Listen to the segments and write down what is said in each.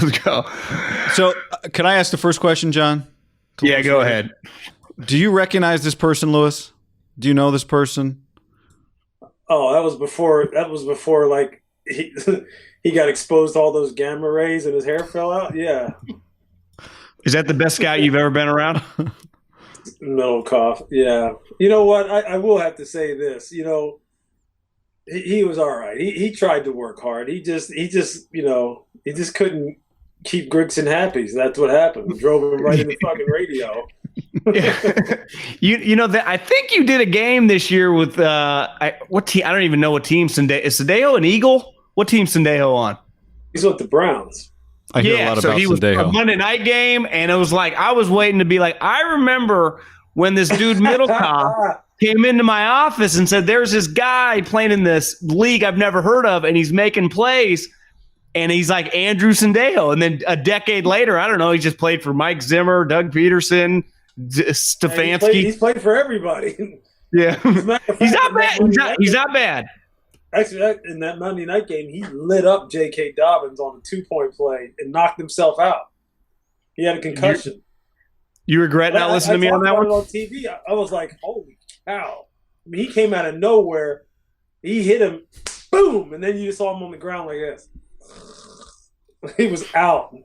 Let's go. So, can I ask the first question, John? Yeah, go ahead. Do you recognize this person, Lewis? Do you know this person? Oh, that was before like he got exposed to all those gamma rays and his hair fell out. Yeah. Is that the best scout you've ever been around? Middle cough. Yeah. You know what? I will have to say this. You know, he was all right. He tried to work hard. He just couldn't keep Grigson happy. So that's what happened. Drove him right in the fucking radio. I think you did a game this year with what team? I don't even know what team. Is Sandejo an Eagle? What team Sandejo on? He's with the Browns. I hear a lot about he was Sandejo. a Monday night game, and it was like I was waiting to be like, I remember when this dude Middlecoff came into my office and said, "There's this guy playing in this league I've never heard of, and he's making plays." And he's like Andrew Sandejo. And then a decade later, I don't know, he just played for Mike Zimmer, Doug Peterson, Stefanski. He's played for everybody. Yeah. He's not bad. He's not bad. Actually, in that Monday night game, he lit up J.K. Dobbins on a 2-point play and knocked himself out. He had a concussion. You regret not listening to me on that one? On TV, I was like, holy cow. I mean, he came out of nowhere. He hit him, boom, and then you just saw him on the ground like this. He was out.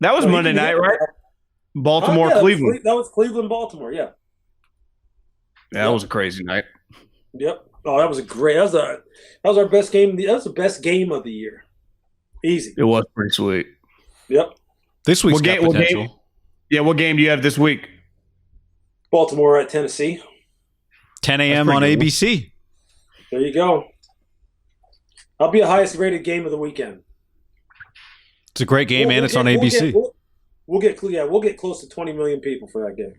That was Monday night, right? Baltimore, Cleveland. That was Cleveland, Baltimore, yeah. Yeah, that was a crazy night. Yep. Oh, that was that was our best game. That was the best game of the year. Easy. It was pretty sweet. Yep. This week's got potential. What game do you have this week? Baltimore at Tennessee. 10 a.m. on ABC. There you go. That'll be the highest rated game of the weekend. It's a great game, and it's on ABC. We'll get close to 20 million people for that game.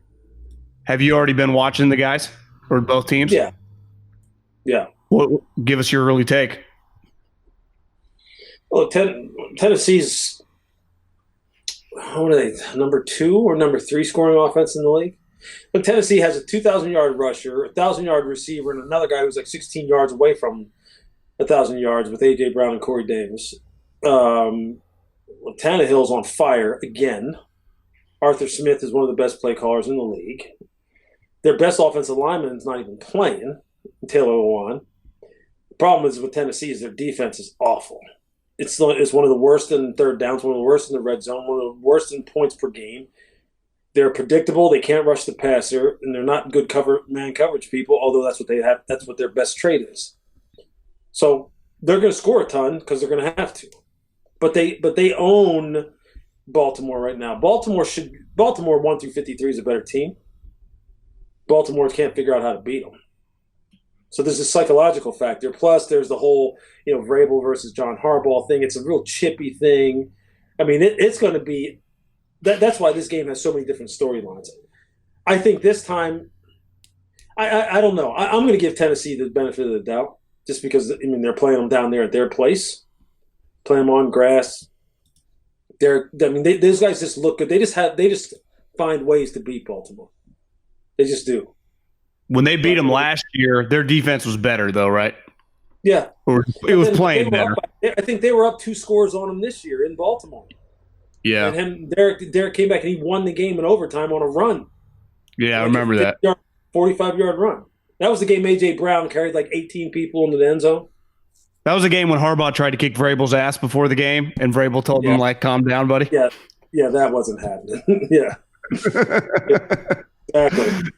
Have you already been watching the guys or both teams? Yeah. Yeah. Well, give us your early take. Well, Tennessee's, what are they, number 2 or number 3 scoring offense in the league? But Tennessee has a 2,000-yard rusher, a 1,000-yard receiver, and another guy who's like 16 yards away from 1,000 yards with A.J. Brown and Corey Davis. Tannehill's on fire again. Arthur Smith is one of the best play callers in the league. Their best offensive lineman is not even playing, Taylor Lewan. The problem is with Tennessee is their defense is awful. It's one of the worst in third downs, one of the worst in the red zone, one of the worst in points per game. They're predictable. They can't rush the passer, and they're not good man coverage people, although that's what they have. That's what their best trait is. So they're going to score a ton because they're going to have to. But they own Baltimore right now. Baltimore 1 through 53 is a better team. Baltimore can't figure out how to beat them. So there's a psychological factor. Plus, there's the whole Vrabel versus John Harbaugh thing. It's a real chippy thing. I mean, it's going to be that's why this game has so many different storylines. I think this time, I don't know. I'm going to give Tennessee the benefit of the doubt just because they're playing them down there at their place. Play them on grass. Those guys just look good. They just find ways to beat Baltimore. They just do. When they beat them last year, their defense was better, though, right? Yeah, it was playing better. I think they were up 2 scores on them this year in Baltimore. Yeah, and Derek came back and he won the game in overtime on a run. Yeah, I remember that 45-yard run. That was the game A.J. Brown carried like 18 people into the end zone. That was a game when Harbaugh tried to kick Vrabel's ass before the game, and Vrabel told him, calm down, buddy. Yeah, that wasn't happening. Yeah. Exactly.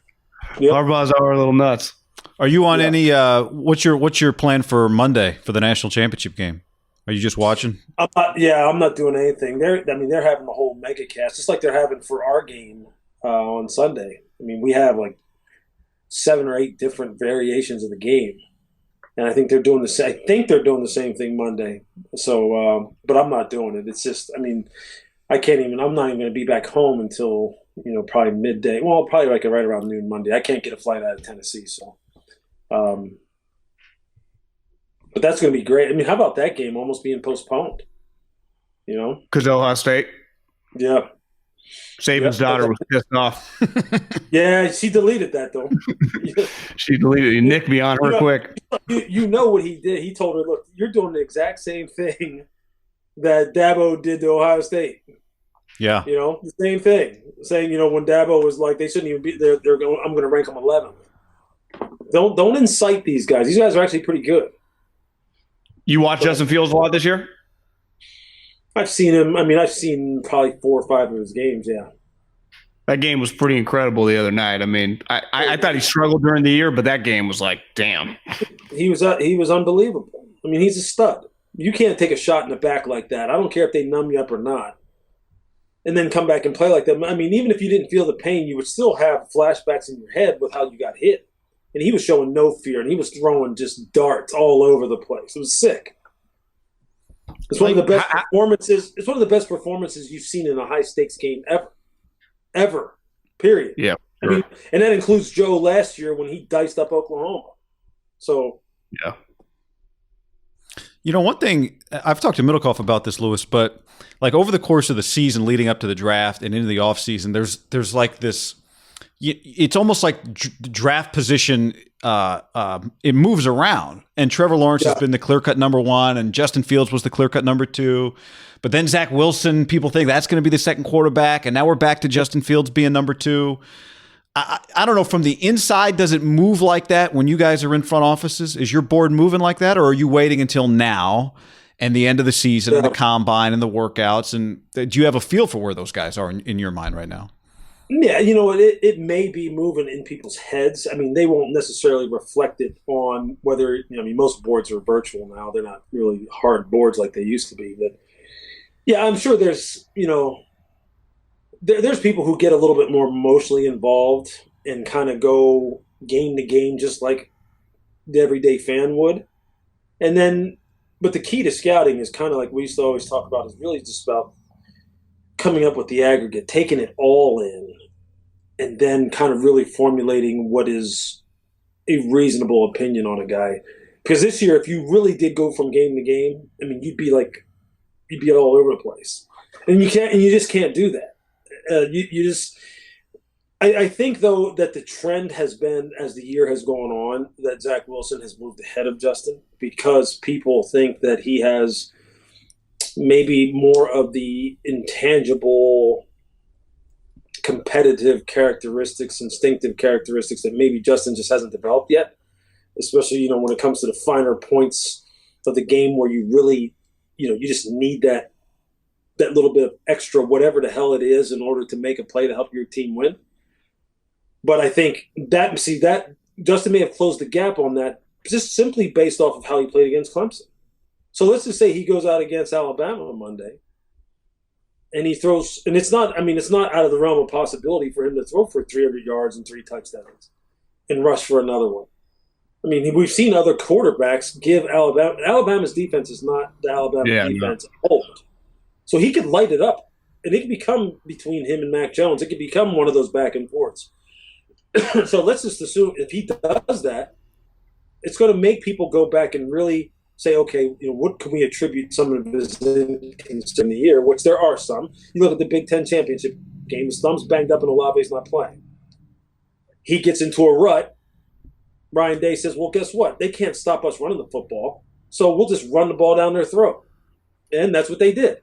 Yep. Harbaugh's a little nuts. Are you on any what's your plan for Monday for the national championship game? Are you just watching? I'm not doing anything. They're having the whole mega cast, just like they're having for our game on Sunday. I mean, we have like 7 or 8 different variations of the game. And I think they're doing the same thing Monday. So, but I'm not doing it. It's just, I'm not even going to be back home until, probably midday. Well, probably like right around noon Monday. I can't get a flight out of Tennessee. So, but that's going to be great. How about that game almost being postponed? Because Ohio State? Yeah. Saban's daughter was pissed off. Yeah, she deleted that, though. She deleted it. You nicked me on her quick. You know what he did. He told her, look, you're doing the exact same thing that Dabo did to Ohio State. Yeah. The same thing. Saying, when Dabo was like, they shouldn't even be there. They're going. I'm going to rank them 11th. Don't incite these guys. These guys are actually pretty good. You watch Justin Fields a lot this year? I've seen him. I mean, I've seen probably 4 or 5 of his games. Yeah. That game was pretty incredible the other night. I mean, I thought he struggled during the year, but that game was like, damn. He was unbelievable. I mean, he's a stud. You can't take a shot in the back like that. I don't care if they numb you up or not. And then come back and play like that. I mean, even if you didn't feel the pain, you would still have flashbacks in your head with how you got hit. And he was showing no fear, and he was throwing just darts all over the place. It was sick. It's one of the best performances. It's one of the best performances you've seen in a high stakes game ever. Period. Yeah. Sure. I mean, and that includes Joe last year when he diced up Oklahoma. So yeah. One thing I've talked to Middlecoff about this, Lewis, but like over the course of the season leading up to the draft and into the offseason, there's like this. It's almost like draft position. It moves around, and Trevor Lawrence has been the clear-cut number 1, and Justin Fields was the clear-cut number 2. But then Zach Wilson, people think that's going to be the second quarterback, and now we're back to Justin Fields being number 2. I don't know. From the inside, does it move like that when you guys are in front offices? Is your board moving like that, or are you waiting until now and the end of the season and the combine and the workouts? And do you have a feel for where those guys are in your mind right now? Yeah, it may be moving in people's heads. I mean, they won't necessarily reflect it on whether, most boards are virtual now. They're not really hard boards like they used to be. But, yeah, I'm sure there's, there's people who get a little bit more emotionally involved and kind of go game to game just like the everyday fan would. And then, but the key to scouting is kind of like we used to always talk about, is really just about coming up with the aggregate, taking it all in, and then kind of really formulating what is a reasonable opinion on a guy. Because this year, if you really did go from game to game, I mean, you'd be all over the place, and you just can't do that. I think though that the trend has been, as the year has gone on, that Zach Wilson has moved ahead of Justin because people think that he has maybe more of the intangible competitive characteristics, instinctive characteristics that maybe Justin just hasn't developed yet, especially, when it comes to the finer points of the game where you really, you just need that little bit of extra, whatever the hell it is, in order to make a play to help your team win. But I think that Justin may have closed the gap on that just simply based off of how he played against Clemson. So let's just say he goes out against Alabama on Monday and he throws, and it's not out of the realm of possibility for him to throw for 300 yards and 3 touchdowns and rush for another one. I mean, we've seen other quarterbacks give Alabama's defense is not the Alabama defense old. So he could light it up, and it could become, between him and Mac Jones, it could become one of those back and forths. So let's just assume if he does that, it's going to make people go back and really say, okay, what can we attribute some of his inconsistencies in the year, which there are some. You look at the Big Ten championship game, his thumb's banged up and Olave's not playing. He gets into a rut. Ryan Day says, well, guess what? They can't stop us running the football, so we'll just run the ball down their throat. And that's what they did.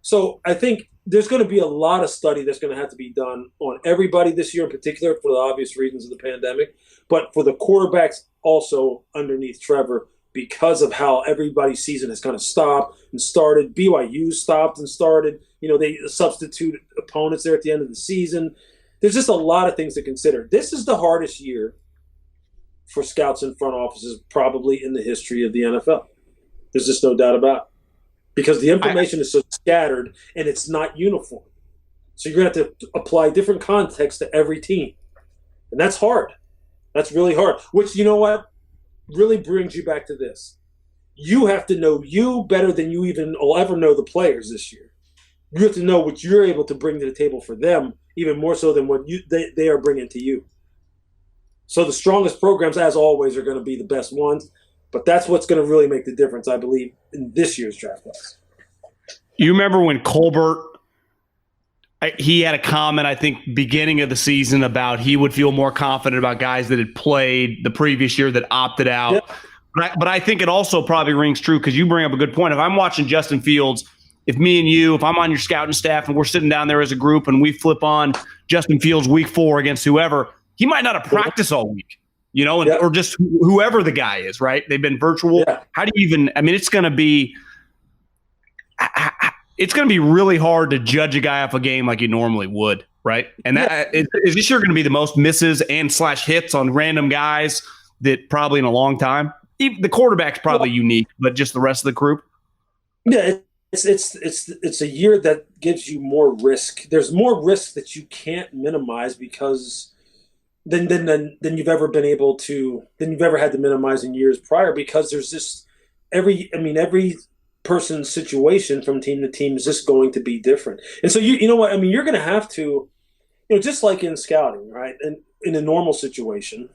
So I think there's going to be a lot of study that's going to have to be done on everybody this year in particular for the obvious reasons of the pandemic, but for the quarterbacks also underneath Trevor, because of how everybody's season has kind of stopped and started. BYU stopped and started. They substitute opponents there at the end of the season. There's just a lot of things to consider. This is the hardest year for scouts and front offices probably in the history of the NFL. There's just no doubt about it. Because the information is so scattered and it's not uniform. So you're going to have to apply different context to every team. And that's hard. That's really hard. Which, you know what, really brings you back to this. You have to know you better than you even will ever know the players this year. You have to know what you're able to bring to the table for them, even more so than what they are bringing to you. So the strongest programs, as always, are going to be the best ones. But that's what's going to really make the difference, I believe, in this year's draft class. You remember when Colbert, he had a comment, I think, beginning of the season about he would feel more confident about guys that had played the previous year that opted out. Yeah. But I think it also probably rings true because you bring up a good point. If I'm watching Justin Fields if me and you, if I'm on your scouting staff and we're sitting down there as a group and we flip on Justin Fields week 4 against whoever, he might not have practiced all week, or just whoever the guy is, right? They've been virtual. Yeah. How do you even – I mean, it's going to be really hard to judge a guy off a game like you normally would, right? And is this year going to be the most misses and / hits on random guys that probably in a long time? The quarterback's probably unique, but just the rest of the group? Yeah, it's a year that gives you more risk. There's more risk that you can't minimize because than you've ever been able to than you've ever had to minimize in years prior, because there's just every person's situation from team to team is just going to be different. And so you know what I mean, you're going to have to, just like in scouting, right? And in a normal situation,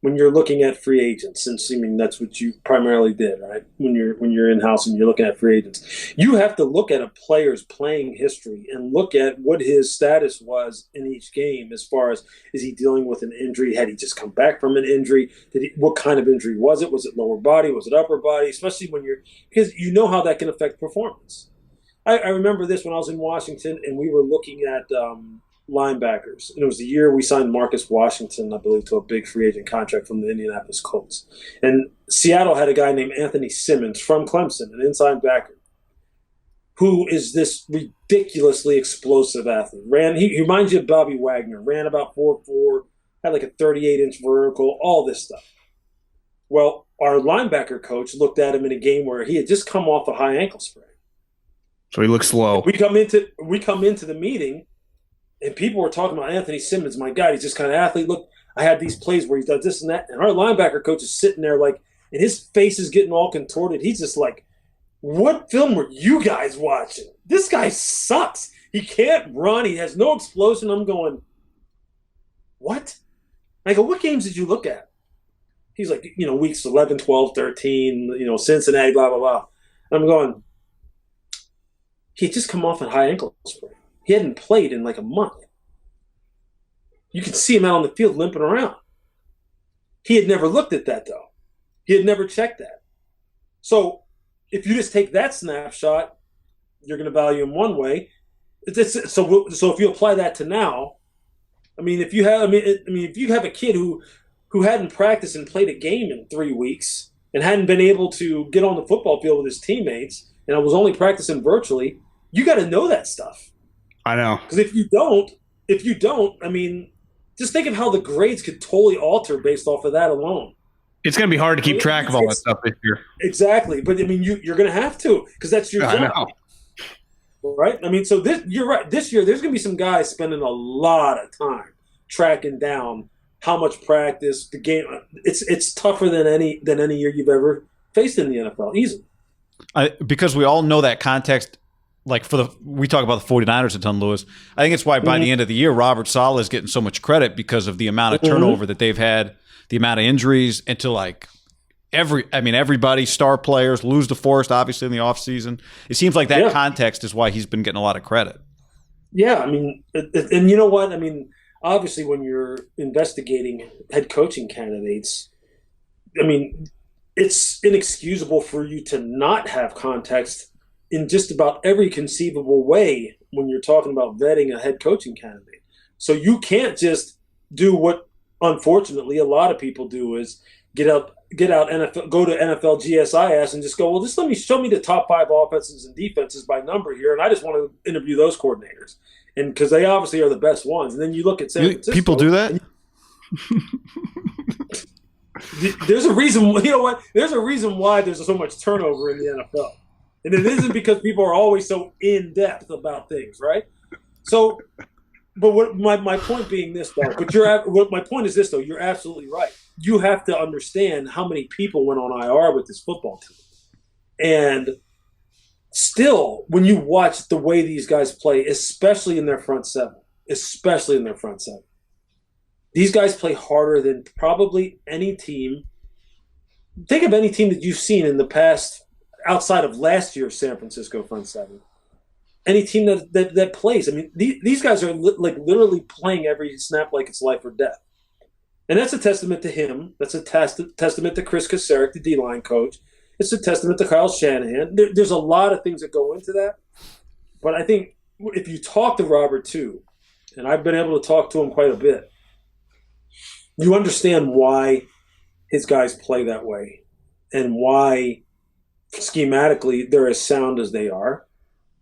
when you're looking at free agents, and that's what you primarily did, right? When you're in-house and you're looking at free agents, you have to look at a player's playing history and look at what his status was in each game as far as, is he dealing with an injury? Had he just come back from an injury? What kind of injury was it? Was it lower body? Was it upper body? Especially because you know how that can affect performance. I remember this when I was in Washington and we were looking at linebackers. And it was the year we signed Marcus Washington, I believe, to a big free agent contract from the Indianapolis Colts. And Seattle had a guy named Anthony Simmons from Clemson, an inside backer, who is this ridiculously explosive athlete. He reminds you of Bobby Wagner, ran about 4'4", had like a 38-inch vertical, all this stuff. Well, our linebacker coach looked at him in a game where he had just come off a high ankle sprain. So he looked slow. We come into the meeting, and people were talking about Anthony Simmons. My God, he's this kind of athlete. Look, I had these plays where he does this and that. And our linebacker coach is sitting there and his face is getting all contorted. He's just like, what film were you guys watching? This guy sucks. He can't run. He has no explosion. I'm going, what? I go, what games did you look at? He's like, weeks 11, 12, 13, Cincinnati, blah, blah, blah. And I'm going, he had just come off a high ankle sprain. He hadn't played in like a month. You could see him out on the field limping around. He had never looked at that, though. He had never checked that. So if you just take that snapshot, you're going to value him one way. So if you apply that to now, if you have a kid who hadn't practiced and played a game in 3 weeks and hadn't been able to get on the football field with his teammates and was only practicing virtually, you got to know that stuff. I know. Because if you don't, just think of how the grades could totally alter based off of that alone. It's going to be hard to keep track of all that stuff this year. Exactly. But, you're going to have to, because that's your job. I know. Right? So you're right. This year, there's going to be some guys spending a lot of time tracking down how much practice, the game. It's tougher than any year you've ever faced in the NFL, easily. Because we all know that context. Like we talk about the 49ers a ton, Lewis. I think it's why by the end of the year, Robert Saleh is getting so much credit because of the amount of turnover that they've had, the amount of injuries, and to everybody, star players, lose to Forrest, obviously, in the offseason. It seems like that context is why he's been getting a lot of credit. Yeah, and you know what? Obviously, when you're investigating head coaching candidates, it's inexcusable for you to not have context in just about every conceivable way when you're talking about vetting a head coaching candidate. So you can't just do what, unfortunately, a lot of people do is get out NFL, go to NFL GSIS and just go, well, just show me the top 5 offenses and defenses by number here, and I just want to interview those coordinators, and because they obviously are the best ones. And then you look at San Francisco. People do that. There's a reason. You know what? There's a reason why there's so much turnover in the NFL. And it isn't because people are always so in-depth about things, right? So, but what my point being this, though, my point is this, though, you're absolutely right. You have to understand how many people went on IR with this football team. And still, when you watch the way these guys play, especially in their front seven, these guys play harder than probably any team. Think of any team that you've seen in the past outside of last year's San Francisco front seven. Any team that plays. These guys are literally playing every snap like it's life or death. And that's a testament to him. That's a testament to Chris Kasarik, the D-line coach. it's a testament to Kyle Shanahan. There's a lot of things that go into that. But I think if you talk to Robert too, and I've been able to talk to him quite a bit, you understand why his guys play that way and why schematically they're as sound as they are,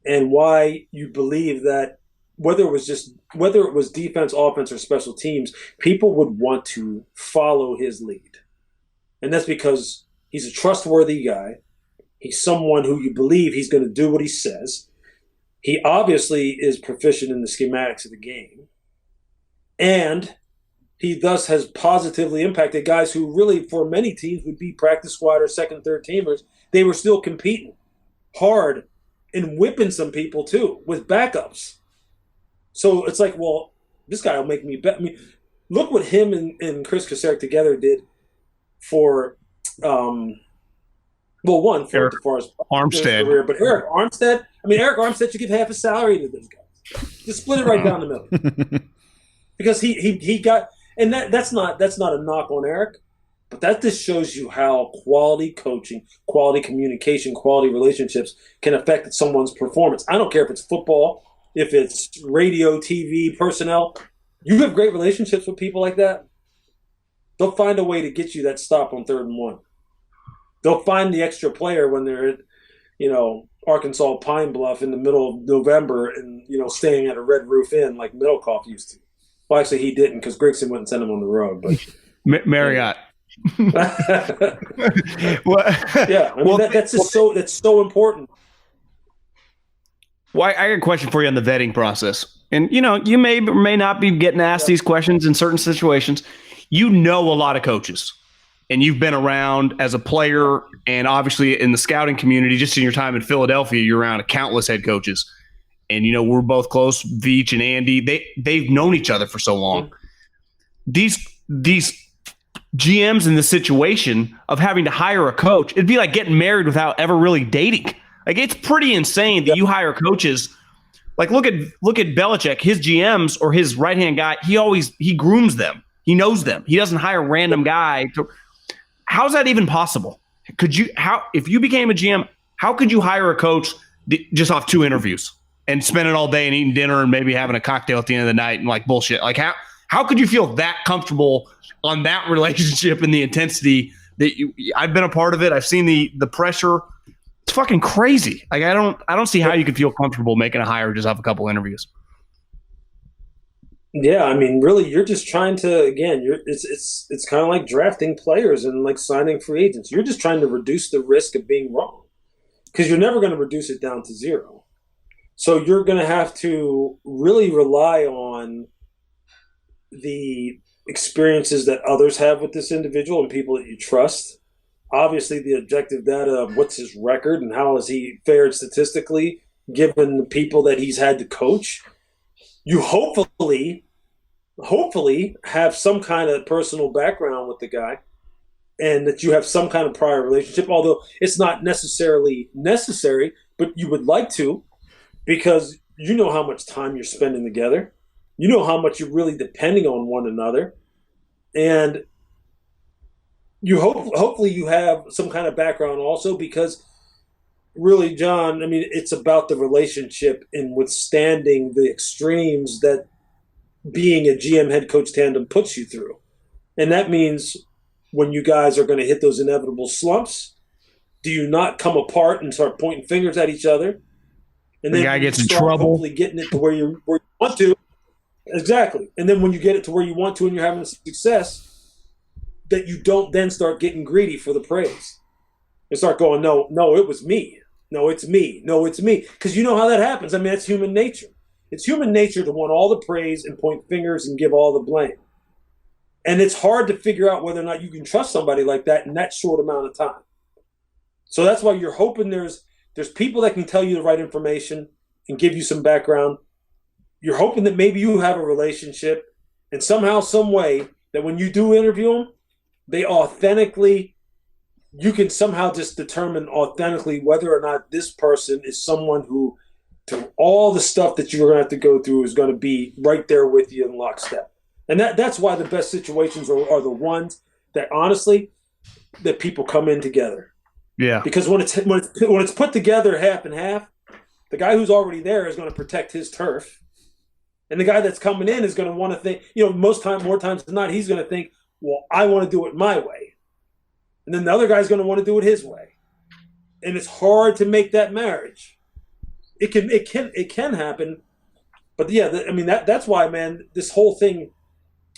and why you believe that whether it was defense, offense, or special teams, people would want to follow his lead. And that's because he's a trustworthy guy. He's someone who you believe he's going to do what he says. He obviously is proficient in the schematics of the game. And he thus has positively impacted guys who really, for many teams, would be practice squad or second, third teamers. They were still competing hard and whipping some people, too, with backups. So it's like, well, this guy will make me bet. I mean, look what him and Chris Kacerek together did for, Eric DeForest Armstead. career. But Eric Armstead should give half his salary to those guys. Just split it right down the middle. Because he got – and that's not a knock on Eric, but that just shows you how quality coaching, quality communication, quality relationships can affect someone's performance. I don't care if it's football, if it's radio, TV, personnel. You have great relationships with people like that, they'll find a way to get you that stop on 3rd and 1. They'll find the extra player when they're at, Arkansas Pine Bluff in the middle of November and, staying at a Red Roof Inn like Middlecoff used to. Well, actually, he didn't because Grigson wouldn't send him on the road. But Marriott. That's so important. Well, I got a question for you on the vetting process. And, you may or may not be getting asked these questions in certain situations. You know a lot of coaches, and you've been around as a player and obviously in the scouting community, just in your time in Philadelphia, you're around countless head coaches. And, we're both close, Veach and Andy. They've known each other for so long. These GMs in the situation of having to hire a coach, it'd be like getting married without ever really dating. Like, it's pretty insane that you hire coaches. Like, look at Belichick. His GMs or his right-hand guy, he grooms them. He knows them. He doesn't hire a random guy. How's that even possible? If you became a GM, how could you hire a coach just off 2 interviews and spend it all day and eating dinner and maybe having a cocktail at the end of the night and like bullshit? Like, how could you feel that comfortable on that relationship and the intensity that I've been a part of it. I've seen the pressure. It's fucking crazy. Like, I don't see how you could feel comfortable making a hire just off a couple interviews. Yeah, I mean, really, you're just trying to, again, it's kind of like drafting players and like signing free agents. You're just trying to reduce the risk of being wrong because you're never going to reduce it down to 0. So you're going to have to really rely on the experiences that others have with this individual and people that you trust. Obviously, the objective data of what's his record and how has he fared statistically given the people that he's had to coach. You hopefully have some kind of personal background with the guy and that you have some kind of prior relationship, although it's not necessarily necessary, but you would like to because you know how much time you're spending together. You know how much you're really depending on one another. And you hopefully you have some kind of background also because really, John, I mean, it's about the relationship in withstanding the extremes that being a GM head coach tandem puts you through. And that means when you guys are going to hit those inevitable slumps, do you not come apart and start pointing fingers at each other? And then the guy gets in trouble. Hopefully getting it to where you want to. Exactly. And then when you get it to where you want to and you're having success, that you don't then start getting greedy for the praise. And start going, no, it was me. No, it's me. No, it's me. Because you know how that happens. I mean, it's human nature. It's human nature to want all the praise and point fingers and give all the blame. And it's hard to figure out whether or not you can trust somebody like that in that short amount of time. So that's why you're hoping there's people that can tell you the right information and give you some background. You're hoping that maybe you have a relationship and somehow, some way, that when you do interview them, they authentically, you can somehow just determine authentically whether or not this person is someone who, through all the stuff that you're going to have to go through, is going to be right there with you in lockstep. And that's why the best situations are the ones that, honestly, that people come in together. Yeah. Because when it's put together half and half, the guy who's already there is going to protect his turf, and the guy that's coming in is going to want to think. More times than not, he's going to think, "Well, I want to do it my way," and then the other guy's going to want to do it his way, and it's hard to make that marriage. It can happen, but yeah, that's why, man, this whole thing,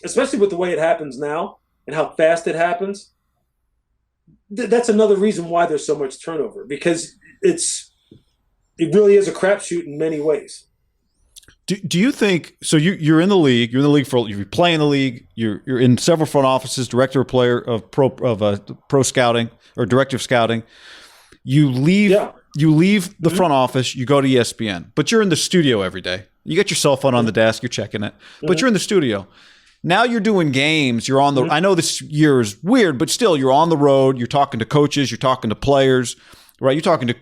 especially with the way it happens now and how fast it happens, that's another reason why there's so much turnover, because it really is a crapshoot in many ways. Do you think so? You're in the league. You're in the league you play in the league. You're in several front offices, director of pro scouting or director of scouting. You leave. Yeah. You leave the front office. You go to ESPN, but you're in the studio every day. You get your cell phone on the desk. You're checking it, but you're in the studio. Now you're doing games. You're on the. I know this year is weird, but still, you're on the road. You're talking to coaches. You're talking to players. Right, you're talking to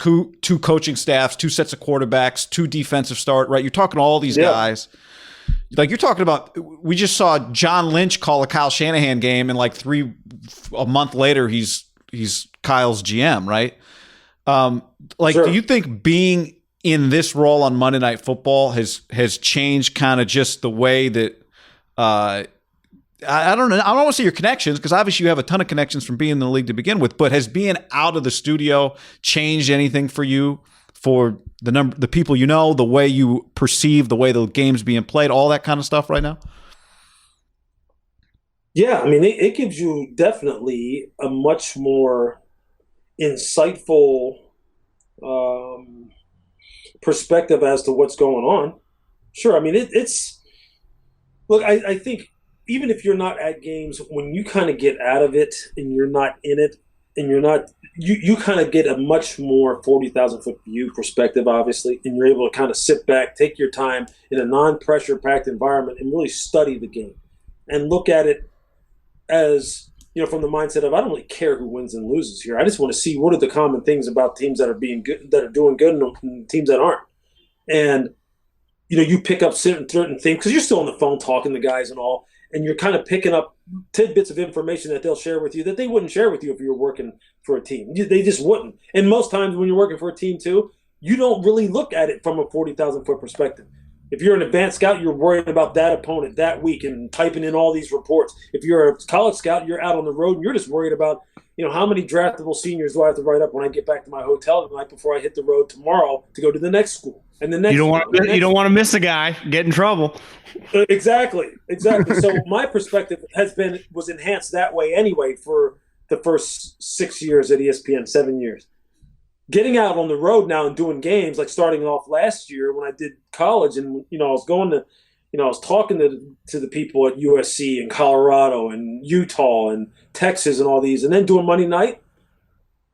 two coaching staffs, two sets of quarterbacks, two defensive start. Right, you're talking to all these guys. Like you're talking about, we just saw John Lynch call a Kyle Shanahan game, and like a month later, he's Kyle's GM. Right? Do you think being in this role on Monday Night Football has changed kind of just the way that? I don't know. I don't want to say your connections, because obviously you have a ton of connections from being in the league to begin with. But has being out of the studio changed anything for you, for the people you know, the way you perceive the way the game's being played, all that kind of stuff right now? Yeah, it gives you definitely a much more insightful perspective as to what's going on. Sure, it's look. I think, even if you're not at games, when you kind of get out of it and you're not in it, and you kind of get a much more 40,000-foot view perspective, obviously, and you're able to kind of sit back, take your time in a non-pressure packed environment and really study the game and look at it as, from the mindset of, I don't really care who wins and loses here. I just want to see what are the common things about teams that are being good, that are doing good, and teams that aren't. And, you pick up certain things because you're still on the phone talking to guys and all, and you're kind of picking up tidbits of information that they'll share with you that they wouldn't share with you if you were working for a team. They just wouldn't. And most times when you're working for a team too, you don't really look at it from a 40,000-foot perspective. If you're an advanced scout, you're worried about that opponent that week and typing in all these reports. If you're a college scout, you're out on the road and you're just worried about, how many draftable seniors do I have to write up when I get back to my hotel the night before I hit the road tomorrow to go to the next school. And the next, you don't want to miss a guy, get in trouble. Exactly. So my perspective was enhanced that way anyway for the first 6 years at ESPN, 7 years. Getting out on the road now and doing games, like starting off last year when I did college, and I was going to, I was talking to the people at USC and Colorado and Utah and Texas and all these, and then doing Monday night.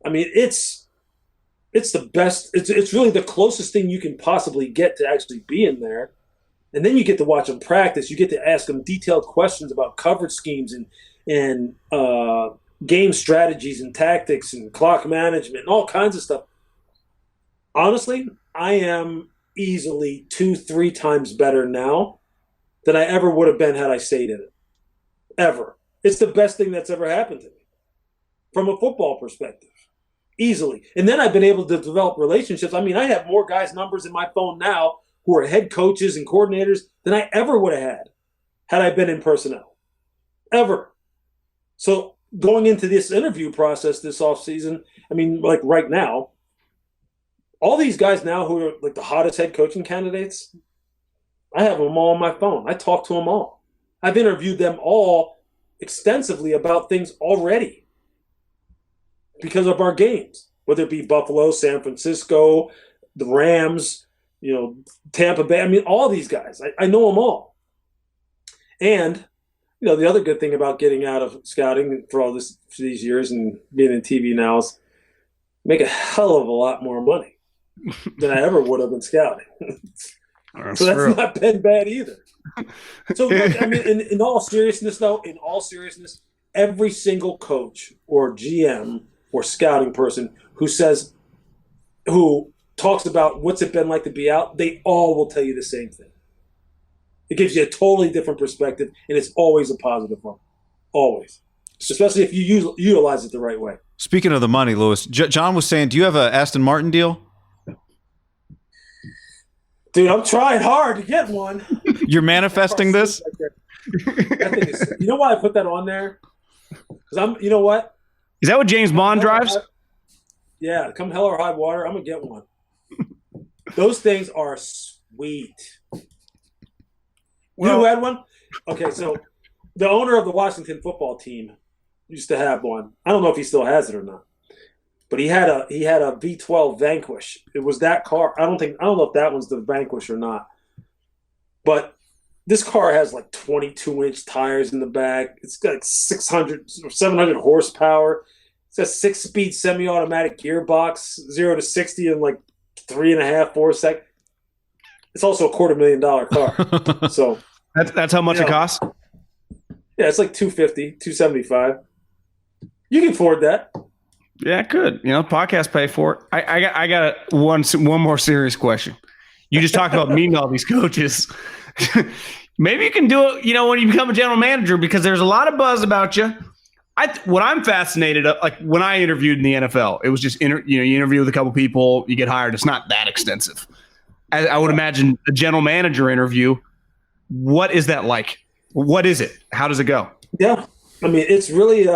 It's the best. It's really the closest thing you can possibly get to actually being there. And then you get to watch them practice. You get to ask them detailed questions about coverage schemes and game strategies and tactics and clock management and all kinds of stuff. Honestly, I am easily 2-3 times better now than I ever would have been had I stayed in it. Ever. It's the best thing that's ever happened to me from a football perspective. Easily. And then I've been able to develop relationships. I have more guys' numbers in my phone now who are head coaches and coordinators than I ever would have had I been in personnel. Ever. So going into this interview process this offseason, like right now, all these guys now who are like the hottest head coaching candidates, I have them all on my phone. I talk to them all. I've interviewed them all extensively about things already because of our games, whether it be Buffalo, San Francisco, the Rams, Tampa Bay. All these guys. I know them all. And, the other good thing about getting out of scouting for these years and being in TV now is make a hell of a lot more money than I ever would have in scouting. So that's not been bad either. So look, in all seriousness, though, every single coach or GM or scouting person who talks about what's it been like to be out, they all will tell you the same thing. It gives you a totally different perspective, and it's always a positive one. Always. Especially if you utilize it the right way. Speaking of the money, Lewis, John was saying, do you have a Aston Martin deal? Dude, I'm trying hard to get one. You're manifesting this? That thing is, you know why I put that on there? Because you know what? Is that what James Bond drives? Yeah, come hell or high water, I'm going to get one. Those things are sweet. You know who had one? Okay, so the owner of the Washington football team used to have one. I don't know if he still has it or not. But he had a V12 Vanquish. It was that car. I don't know if that one's the Vanquish or not. But this car has like 22-inch tires in the back. It's got 600 or 700 horsepower. It's got 6-speed semi-automatic gearbox, 0 to 60 in like 3.5, 4 seconds. It's also a $250,000 car. So that's how much it costs? Yeah, it's like $250, $275. You can afford that. Yeah, good. Podcast pay for it. I got one more serious question. You just talked about meeting all these coaches. Maybe you can do it, when you become a general manager, because there's a lot of buzz about you. What I'm fascinated of, like when I interviewed in the NFL, it was just you interview with a couple people, you get hired. It's not that extensive. I would imagine a general manager interview. What is that like? What is it? How does it go? Yeah, I mean, it's really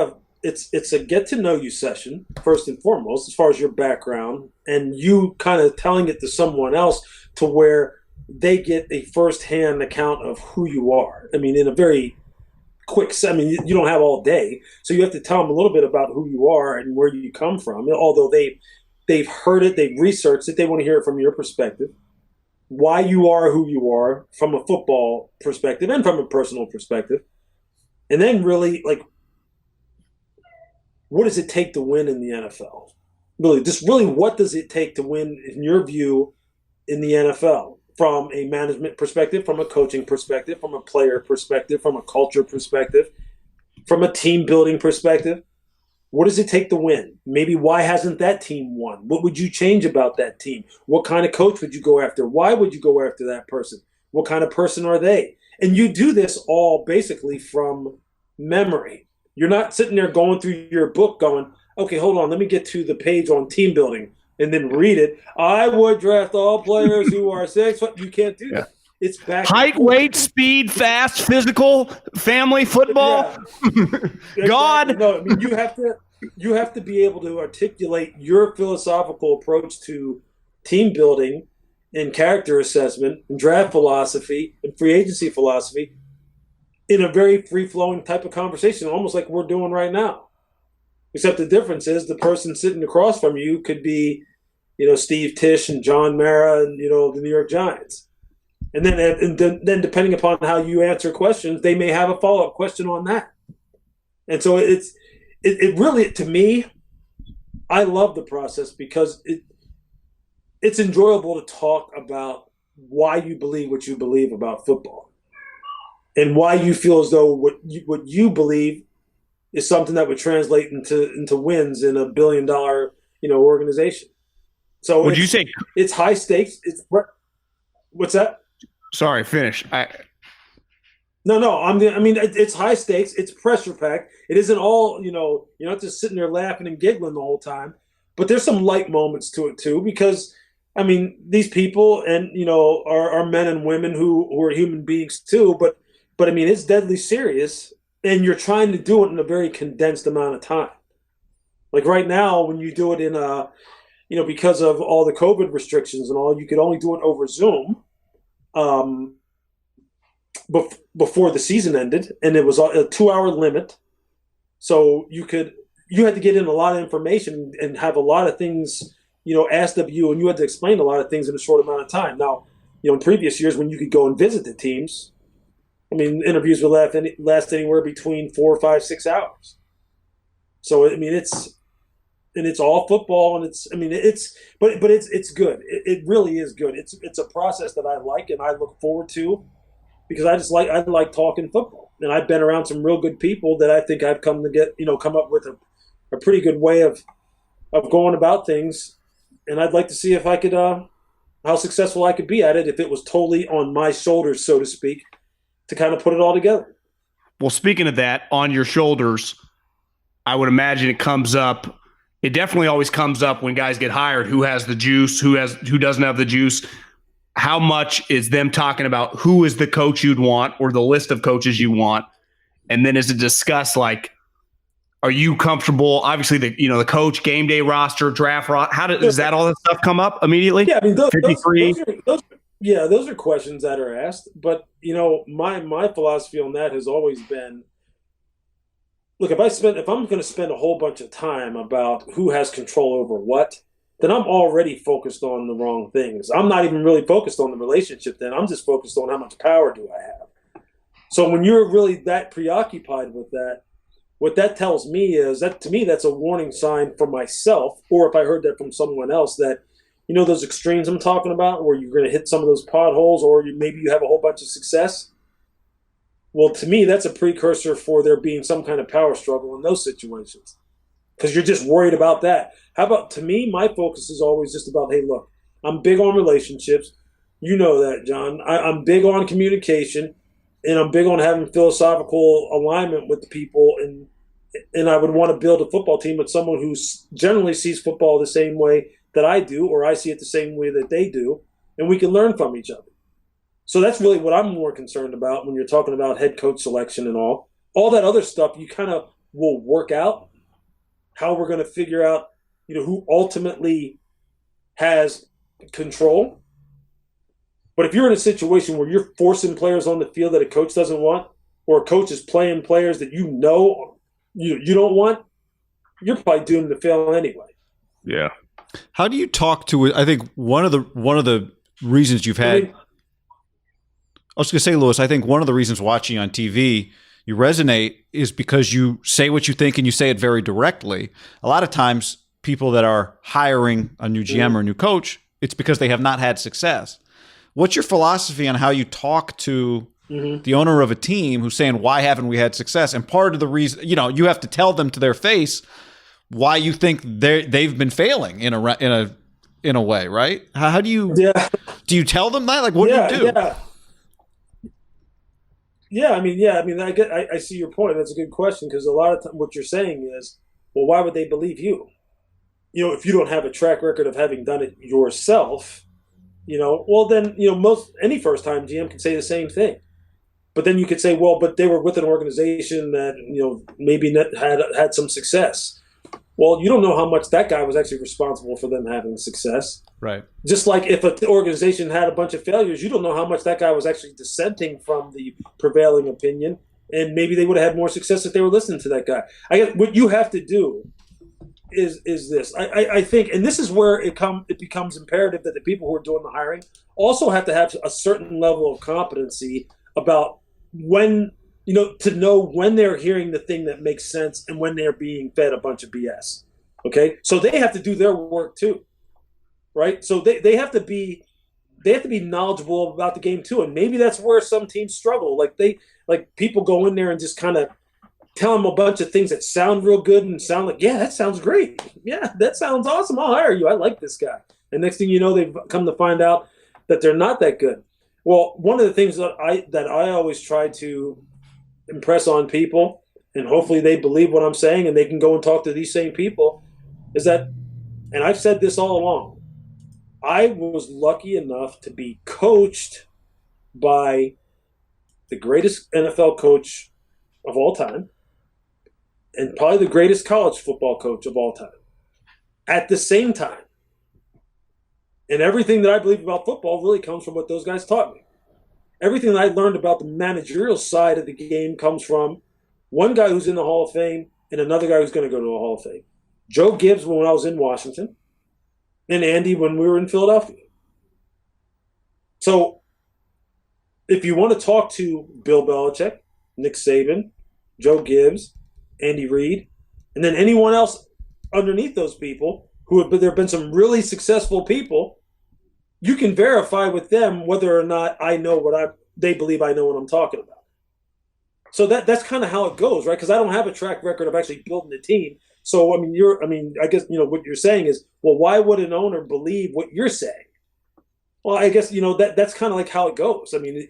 it's a get to know you session first and foremost, as far as your background, and you kind of telling it to someone else to where they get a firsthand account of who you are. I mean, in a very quick. I mean, you don't have all day, so you have to tell them a little bit about who you are and where you come from. Although they've heard it, they've researched it, they want to hear it from your perspective, why you are who you are from a football perspective and from a personal perspective, and then really like, what does it take to win in the NFL? Really, what does it take to win, in your view, in the NFL? From a management perspective, from a coaching perspective, from a player perspective, from a culture perspective, from a team building perspective. What does it take to win? Maybe why hasn't that team won? What would you change about that team? What kind of coach would you go after? Why would you go after that person? What kind of person are they? And you do this all basically from memory. You're not sitting there going through your book going, okay, hold on, let me get to the page on team building and then read it. I would draft all players who are 6'. You can't do that. It's back. Height, weight, speed, fast, physical, family, football. Yeah. God. No, I mean, you have to be able to articulate your philosophical approach to team building and character assessment and draft philosophy and free agency philosophy in a very free-flowing type of conversation, almost like we're doing right now. Except the difference is the person sitting across from you could be, Steve Tisch and John Mara and, the New York Giants. And then depending upon how you answer questions, they may have a follow-up question on that. And so it really, to me, I love the process because it's enjoyable to talk about why you believe what you believe about football. And why you feel as though what you believe is something that would translate into wins in $1 billion, organization. So would you say it's high stakes? What's that? Sorry, finish. No. I mean, it's high stakes. It's pressure packed. It isn't all you're not just sitting there laughing and giggling the whole time. But there's some light moments to it too, because I mean, these people and are men and women who are human beings too. But I mean, it's deadly serious, and you're trying to do it in a very condensed amount of time. Like right now, when you do it in because of all the COVID restrictions and all, you could only do it over Zoom. Before the season ended, and it was a 2-hour limit, so you had to get in a lot of information and have a lot of things asked of you, and you had to explain a lot of things in a short amount of time. Now, in previous years when you could go and visit the teams, I mean, interviews would last anywhere between 4, 5, 6 hours. So I mean, it's all football, and it's good. It really is good. It's a process that I like and I look forward to, because I like talking football, and I've been around some real good people that I think I've come up with a pretty good way of going about things, and I'd like to see if I could how successful I could be at it if it was totally on my shoulders, so to speak, to kind of put it all together. Well, speaking of that, on your shoulders, I would imagine it comes up it definitely always comes up when guys get hired. Who has the juice? Who doesn't have the juice? How much is them talking about who is the coach you'd want or the list of coaches you want? And then is it discussed like, are you comfortable? Obviously, the coach, game day roster, draft roster. Does that all that stuff come up immediately? Yeah, I mean, 53. Those are questions that are asked. But my philosophy on that has always been, look, if I'm going to spend a whole bunch of time about who has control over what, then I'm already focused on the wrong things. I'm not even really focused on the relationship. Then I'm just focused on how much power do I have. So when you're really that preoccupied with that, what that tells me is that, to me, that's a warning sign for myself, or if I heard that from someone else, that, those extremes I'm talking about where you're going to hit some of those potholes, or maybe you have a whole bunch of success. Well, to me, that's a precursor for there being some kind of power struggle in those situations, because you're just worried about that. How about, to me, my focus is always just about, hey, look, I'm big on relationships. You know that, John. I'm big on communication. And I'm big on having philosophical alignment with the people, and I would want to build a football team with someone who generally sees football the same way that I do, or I see it the same way that they do, and we can learn from each other. So that's really what I'm more concerned about when you're talking about head coach selection and all. All that other stuff, you kind of will work out how we're going to figure out, who ultimately has control. But if you're in a situation where you're forcing players on the field that a coach doesn't want, or a coach is playing players that you don't want, you're probably doomed to fail anyway. Yeah. How do you talk to? I think one of the reasons you've had. I was going to say, Lewis, I think one of the reasons watching on TV you resonate is because you say what you think and you say it very directly. A lot of times, people that are hiring a new GM or a new coach, it's because they have not had success. What's your philosophy on how you talk to the owner of a team who's saying, why haven't we had success? And part of the reason, you have to tell them to their face why you think they've been failing in a way, right? How do you do you tell them that? Like, what do you do? I see your point. That's a good question, because a lot of time what you're saying is, well, why would they believe you? If you don't have a track record of having done it yourself. Well, then, any first-time GM can say the same thing. But then you could say, well, but they were with an organization that, maybe had some success. Well, you don't know how much that guy was actually responsible for them having success. Right. Just like if an organization had a bunch of failures, you don't know how much that guy was actually dissenting from the prevailing opinion. And maybe they would have had more success if they were listening to that guy. I guess what you have to do is this. I think, and this is where it becomes imperative that the people who are doing the hiring also have to have a certain level of competency about when, to know when they're hearing the thing that makes sense and when they're being fed a bunch of BS. Okay? So they have to do their work too. Right? So they have to be knowledgeable about the game too. And maybe that's where some teams struggle. Like people go in there and just kind of tell them a bunch of things that sound real good and sound like, yeah, that sounds great. Yeah, that sounds awesome. I'll hire you. I like this guy. And next thing you know, they've come to find out that they're not that good. Well, one of the things that I always try to impress on people, and hopefully they believe what I'm saying and they can go and talk to these same people, is that, and I've said this all along, I was lucky enough to be coached by the greatest NFL coach of all time, and probably the greatest college football coach of all time at the same time. And everything that I believe about football really comes from what those guys taught me. Everything that I learned about the managerial side of the game comes from one guy who's in the Hall of Fame and another guy who's going to go to the Hall of Fame. Joe Gibbs when I was in Washington, and Andy when we were in Philadelphia. So if you want to talk to Bill Belichick, Nick Saban, Joe Gibbs, Andy Reid, and then anyone else underneath those people there have been some really successful people, you can verify with them whether or not I know they believe I know what I'm talking about. So that's kind of how it goes, right? Because I don't have a track record of actually building a team. So I guess what you're saying is, well, why would an owner believe what you're saying? Well, I guess that's kind of like how it goes. I mean,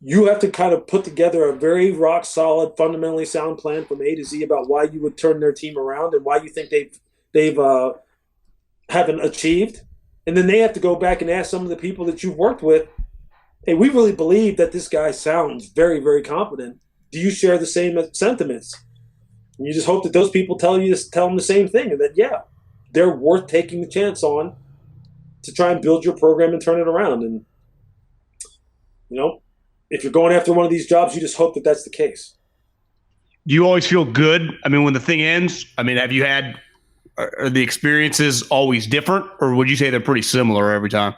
you have to kind of put together a very rock solid, fundamentally sound plan from A to Z about why you would turn their team around and why you think they've haven't achieved. And then they have to go back and ask some of the people that you've worked with, hey, we really believe that this guy sounds very, very competent. Do you share the same sentiments? And you just hope that those people tell them the same thing, and that, yeah, they're worth taking the chance on to try and build your program and turn it around. And, if you're going after one of these jobs, you just hope that that's the case. Do you always feel good? I mean, when the thing ends, have you had – are the experiences always different, or would you say they're pretty similar every time?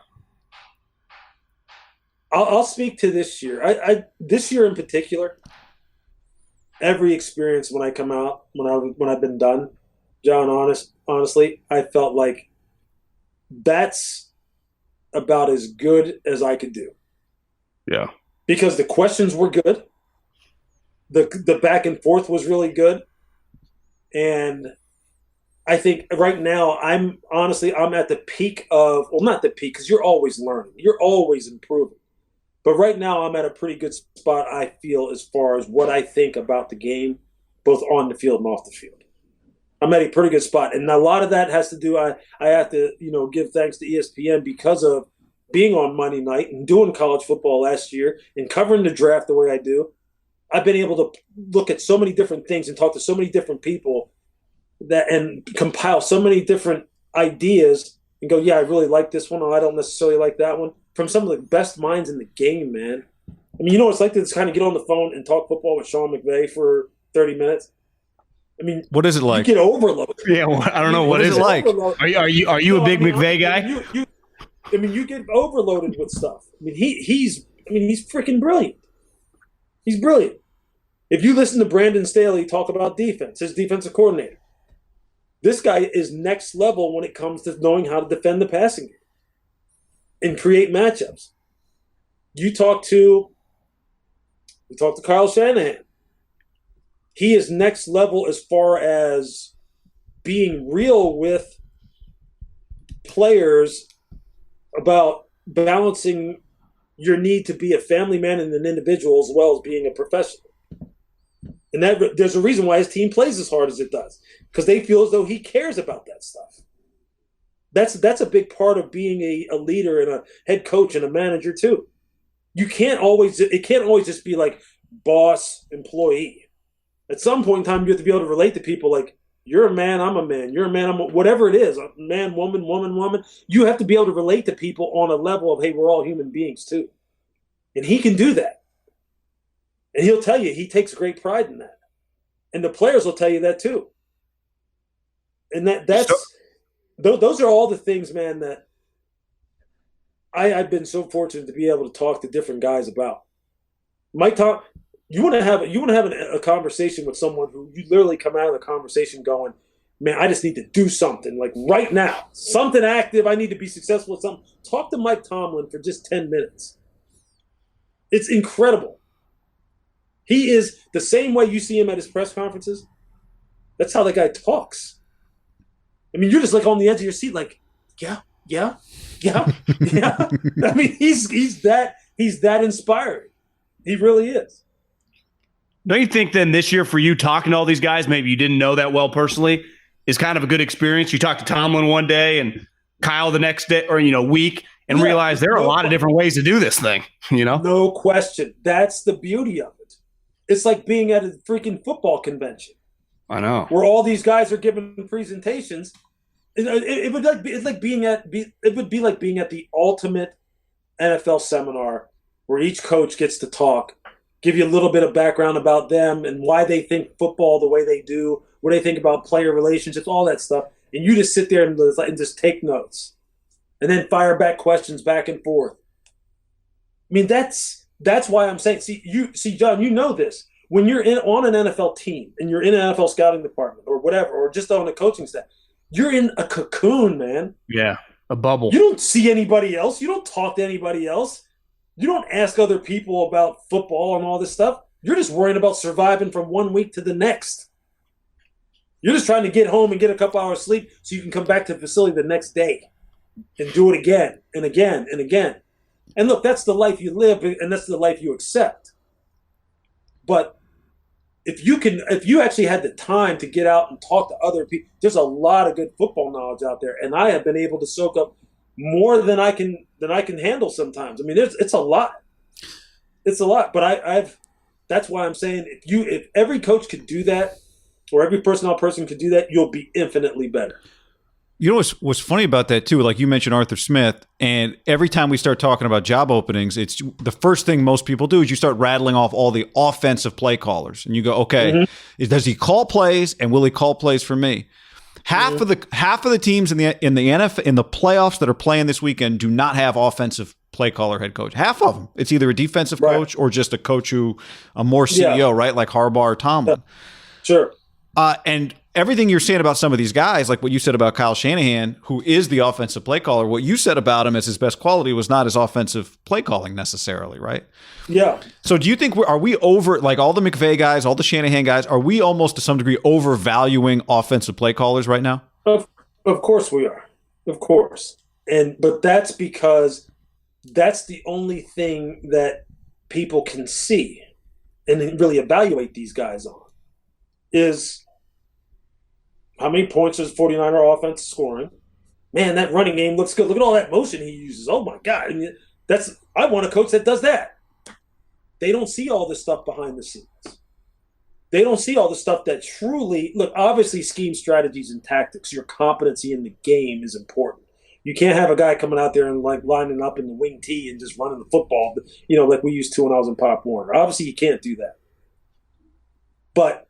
I'll speak to this year. This year in particular, every experience when I come out, when I've been done, John, honestly, I felt like that's about as good as I could do. Yeah. Because the questions were good. The back and forth was really good. And I think right now I'm at the peak of, well, not the peak, because you're always learning. You're always improving. But right now I'm at a pretty good spot, I feel, as far as what I think about the game, both on the field and off the field. I'm at a pretty good spot. And a lot of that has to do, I have to, give thanks to ESPN because of being on Monday night and doing college football last year and covering the draft the way I do. I've been able to look at so many different things and talk to so many different people and compile so many different ideas and go, yeah, I really like this one, or I don't necessarily like that one, from some of the best minds in the game, man. I mean, it's like to just kind of get on the phone and talk football with Sean McVay for 30 minutes. I mean, what is it like? You get overloaded. Yeah, well, I don't know. What is it like? Are you a big McVay guy? You get overloaded with stuff. I mean, he's freaking brilliant. He's brilliant. If you listen to Brandon Staley talk about defense, his defensive coordinator, this guy is next level when it comes to knowing how to defend the passing game and create matchups. You talk to Kyle Shanahan. He is next level as far as being real with players about balancing your need to be a family man and an individual as well as being a professional. And that there's a reason why his team plays as hard as it does, because they feel as though he cares about that stuff. That's a big part of being a leader and a head coach and a manager too. It can't always just be like boss, employee. At some point in time, you have to be able to relate to people like, you're a man, I'm a man. You're a man, I'm a, whatever it is, man, woman, woman, woman. You have to be able to relate to people on a level of, hey, we're all human beings too. And he can do that. And he'll tell you he takes great pride in that. And the players will tell you that too. And those are all the things, man, that I've been so fortunate to be able to talk to different guys about. Mike Tom, you want to have a conversation with someone who you literally come out of the conversation going, man, I just need to do something like right now, something active. I need to be successful at something. Talk to Mike Tomlin for just 10 minutes. It's incredible. He is the same way you see him at his press conferences. That's how that guy talks. I mean, you're just like on the edge of your seat, like, yeah. I mean, he's that inspiring. He really is. Don't you think then this year for you talking to all these guys, maybe you didn't know that well personally, is kind of a good experience? You talk to Tomlin one day and Kyle the next day or, week and realize there are a lot of different ways to do this thing, No question. That's the beauty of it. It's like being at a freaking football convention. I know. Where all these guys are giving presentations. It would be like being at the ultimate NFL seminar where each coach gets to talk, give you a little bit of background about them and why they think football the way they do, what they think about player relationships, all that stuff. And you just sit there and just take notes and then fire back questions back and forth. I mean, that's why I'm saying, see, John, you know this. When you're on an NFL team and you're in an NFL scouting department or whatever, or just on a coaching staff, you're in a cocoon, man. Yeah, a bubble. You don't see anybody else. You don't talk to anybody else. You don't ask other people about football and all this stuff. You're just worrying about surviving from one week to the next. You're just trying to get home and get a couple hours sleep so you can come back to the facility the next day and do it again and again and again. And look, that's the life you live, and that's the life you accept. But if you actually had the time to get out and talk to other people, there's a lot of good football knowledge out there, and I have been able to soak up more than I can handle sometimes. I mean, it's a lot. It's a lot, but that's why I'm saying if every coach could do that, or every personnel person could do that, you'll be infinitely better. You know what's funny about that too? Like you mentioned Arthur Smith, and every time we start talking about job openings, it's the first thing most people do is you start rattling off all the offensive play callers, and you go, okay, does he call plays, and will he call plays for me? Half of the teams in the NFL in the playoffs that are playing this weekend do not have offensive play caller head coach. Half of them, it's either a defensive coach or just a coach a more CEO, right? Like Harbaugh or Tomlin. Sure. And everything you're saying about some of these guys, like what you said about Kyle Shanahan, who is the offensive play caller, what you said about him as his best quality was not his offensive play calling necessarily, right? Yeah. So do you think are we over, like all the McVay guys, all the Shanahan guys, are we almost to some degree overvaluing offensive play callers right now? Of course we are. Of course. But that's because that's the only thing that people can see and really evaluate these guys on is how many points is 49er offense scoring? Man, that running game looks good. Look at all that motion he uses. Oh my God. I mean, I want a coach that does that. They don't see all this stuff behind the scenes. They don't see all the stuff that truly look, obviously scheme strategies and tactics, your competency in the game is important. You can't have a guy coming out there and like lining up in the wing tee and just running the football, like we used to when I was in Pop Warner. Obviously you can't do that. But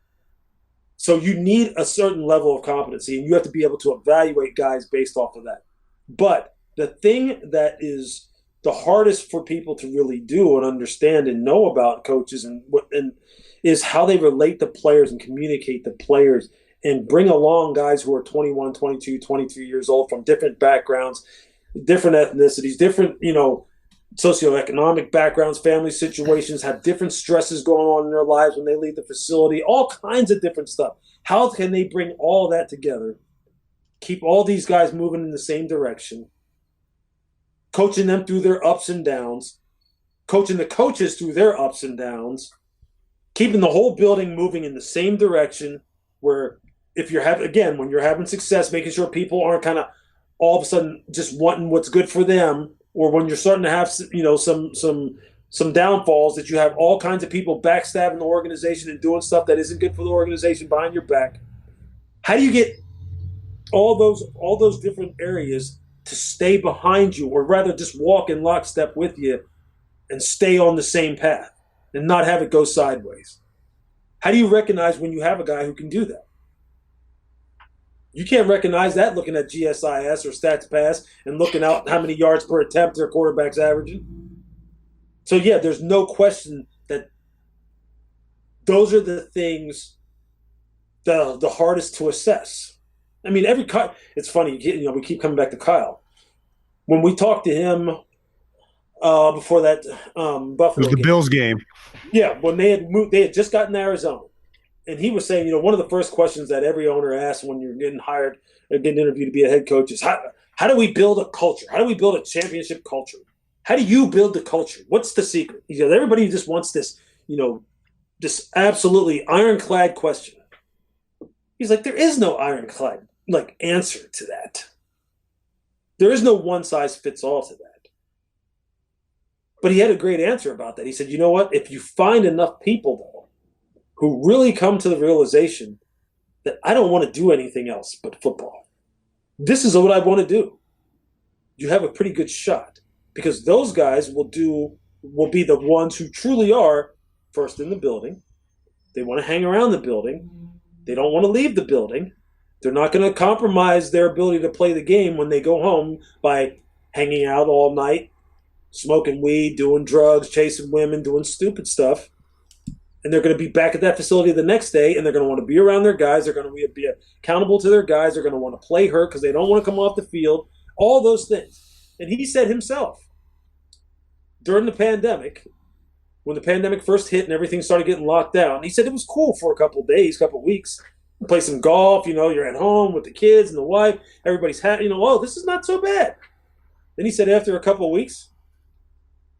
so you need a certain level of competency, and you have to be able to evaluate guys based off of that. But the thing that is the hardest for people to really do and understand and know about coaches and is how they relate to players and communicate to players and bring along guys who are 21, 22, 23 years old from different backgrounds, different ethnicities, different, socioeconomic backgrounds, family situations, have different stresses going on in their lives when they leave the facility, all kinds of different stuff. How can they bring all that together, keep all these guys moving in the same direction, coaching them through their ups and downs, coaching the coaches through their ups and downs, keeping the whole building moving in the same direction where if you're when you're having success, making sure people aren't kind of all of a sudden just wanting what's good for them, or when you're starting to have, some downfalls, that you have all kinds of people backstabbing the organization and doing stuff that isn't good for the organization behind your back. How do you get all those different areas to stay behind you, or rather just walk in lockstep with you and stay on the same path and not have it go sideways? How do you recognize when you have a guy who can do that? You can't recognize that looking at GSIS or Stats Pass and looking out how many yards per attempt their quarterback's averaging. So, yeah, there's no question that those are the things the hardest to assess. I mean, it's funny, we keep coming back to Kyle. When we talked to him before that Buffalo it was the game, Bills game. Yeah, when they had just gotten to Arizona. And he was saying, one of the first questions that every owner asks when you're getting hired or getting interviewed to be a head coach is, how do we build a culture? How do we build a championship culture? How do you build the culture? What's the secret? He said, everybody just wants this, this absolutely ironclad question. He's like, there is no ironclad answer to that. There is no one size fits all to that. But he had a great answer about that. He said, you know what? If you find enough people, though, who really come to the realization that I don't want to do anything else but football, this is what I want to do, you have a pretty good shot, because those guys will be the ones who truly are first in the building. They want to hang around the building. They don't want to leave the building. They're not going to compromise their ability to play the game when they go home by hanging out all night, smoking weed, doing drugs, chasing women, doing stupid stuff. And they're going to be back at that facility the next day, and they're going to want to be around their guys. They're going to be accountable to their guys. They're going to want to play hurt because they don't want to come off the field, all those things. And he said himself, during the pandemic, when the pandemic first hit and everything started getting locked down, he said it was cool for a couple of days, couple of weeks. Play some golf, you're at home with the kids and the wife. Everybody's happy, this is not so bad. Then he said after a couple of weeks,